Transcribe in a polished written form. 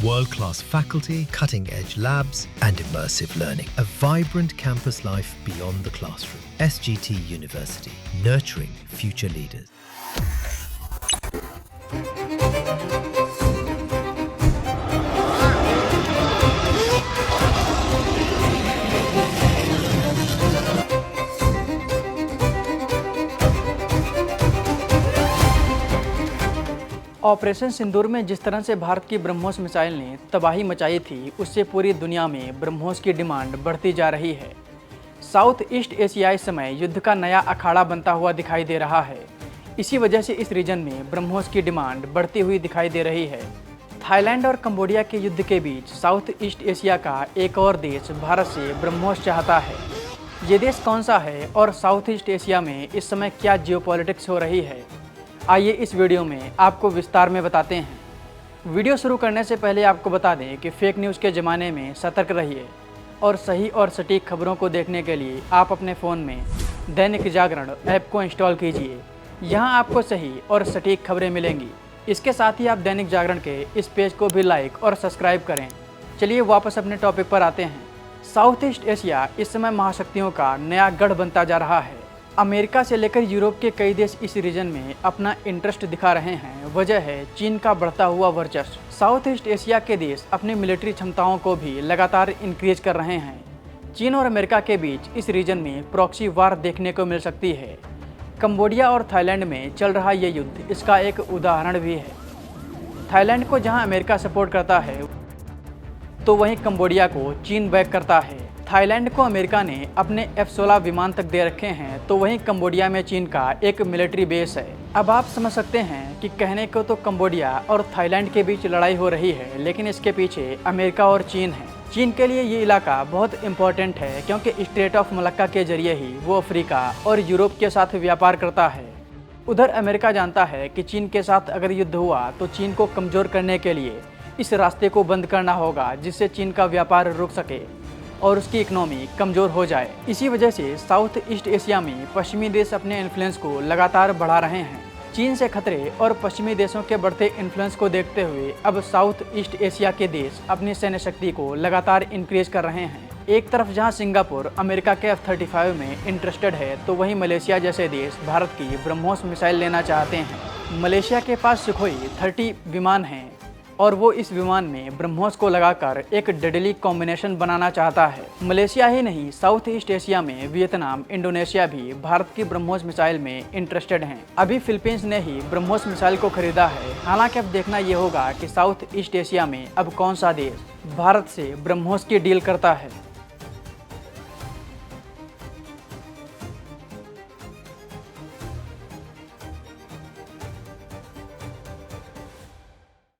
World-class faculty, cutting-edge labs, and immersive learning. A vibrant campus life beyond the classroom. SGT University, nurturing future leaders. Operation Sindoor में जिस तरह से भारत की BrahMos missile ने तबाही मचाई थी, उससे पूरी दुनिया में ब्रह्मोस की डिमांड बढ़ती जा रही है। साउथ ईस्ट एशिया इस समय युद्ध का नया अखाड़ा बनता हुआ दिखाई दे रहा है। इसी वजह से इस रीजन में ब्रह्मोस की डिमांड बढ़ती हुई दिखाई दे रही है। थाईलैंड और कंबोडिया के युद्ध के बीच साउथ ईस्ट एशिया का एक और देश भारत से ब्रह्मोस चाहता है। ये देश कौन सा है और साउथ ईस्ट एशिया में इस समय क्या जियोपॉलिटिक्स हो रही है, आइए इस वीडियो में आपको विस्तार में बताते हैं। वीडियो शुरू करने से पहले आपको बता दें कि फेक न्यूज़ के ज़माने में सतर्क रहिए और सही और सटीक खबरों को देखने के लिए आप अपने फ़ोन में दैनिक जागरण ऐप को इंस्टॉल कीजिए। यहाँ आपको सही और सटीक खबरें मिलेंगी। इसके साथ ही आप दैनिक जागरण के इस पेज को भी लाइक और सब्सक्राइब करें। चलिए वापस अपने टॉपिक पर आते हैं। साउथ ईस्ट एशिया इस समय महाशक्तियों का नया गढ़ बनता जा रहा है। अमेरिका से लेकर यूरोप के कई देश इस रीजन में अपना इंटरेस्ट दिखा रहे हैं। वजह है चीन का बढ़ता हुआ वर्चस्व। साउथ ईस्ट एशिया के देश अपनी मिलिट्री क्षमताओं को भी लगातार इंक्रीज कर रहे हैं। चीन और अमेरिका के बीच इस रीजन में प्रॉक्सी वार देखने को मिल सकती है। कंबोडिया और थाईलैंड में चल रहा ये युद्ध इसका एक उदाहरण भी है। थाईलैंड को जहां अमेरिका सपोर्ट करता है, तो वहीं कंबोडिया को चीन बैक करता है। थाईलैंड को अमेरिका ने अपने F-16 विमान तक दे रखे हैं, तो वहीं कंबोडिया में चीन का एक मिलिट्री बेस है। अब आप समझ सकते हैं कि कहने को तो कंबोडिया और थाईलैंड के बीच लड़ाई हो रही है, लेकिन इसके पीछे अमेरिका और चीन है। चीन के लिए ये इलाका बहुत इंपॉर्टेंट है, क्योंकि स्ट्रेट ऑफ मलक्का के जरिए ही वो अफ्रीका और यूरोप के साथ व्यापार करता है। उधर अमेरिका जानता है कि चीन के साथ अगर युद्ध हुआ तो चीन को कमज़ोर करने के लिए इस रास्ते को बंद करना होगा, जिससे चीन का व्यापार रुक सके और उसकी इकोनॉमी कमज़ोर हो जाए। इसी वजह से साउथ ईस्ट एशिया में पश्चिमी देश अपने इन्फ्लुएंस को लगातार बढ़ा रहे हैं। चीन से खतरे और पश्चिमी देशों के बढ़ते इन्फ्लुएंस को देखते हुए अब साउथ ईस्ट एशिया के देश अपनी सैन्य शक्ति को लगातार इंक्रीज कर रहे हैं। एक तरफ जहां सिंगापुर अमेरिका के F-35 में इंटरेस्टेड है, तो वहीं मलेशिया जैसे देश भारत की ब्रह्मोस मिसाइल लेना चाहते हैं। मलेशिया के पास सुखोई 30 विमान हैं और वो इस विमान में ब्रह्मोस को लगाकर एक डेडली कॉम्बिनेशन बनाना चाहता है। मलेशिया ही नहीं, साउथ ईस्ट एशिया में वियतनाम, इंडोनेशिया भी भारत की ब्रह्मोस मिसाइल में इंटरेस्टेड हैं। अभी फिलीपींस ने ही ब्रह्मोस मिसाइल को खरीदा है। हालांकि अब देखना ये होगा कि साउथ ईस्ट एशिया में अब कौन सा देश भारत से ब्रह्मोस की डील करता है।